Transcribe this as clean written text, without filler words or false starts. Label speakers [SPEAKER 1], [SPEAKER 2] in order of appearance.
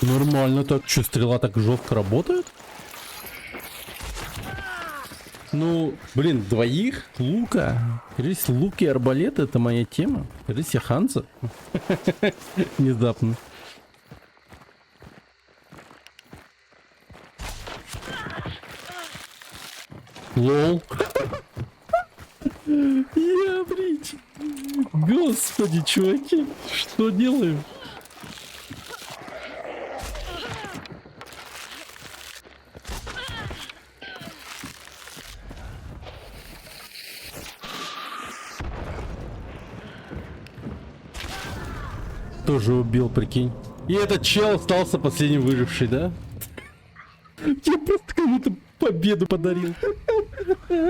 [SPEAKER 1] Нормально так. Че, стрела так жестко работает? Ну, блин, двоих лука. Рись, лук и арбалет — это моя тема. Рись, я Ханза. Внезапно. Лол. Я, блядь. Господи, чуваки, что делаю? Тоже убил, прикинь. И этот чел остался последним выживший, да? Я просто кому-то победу подарил.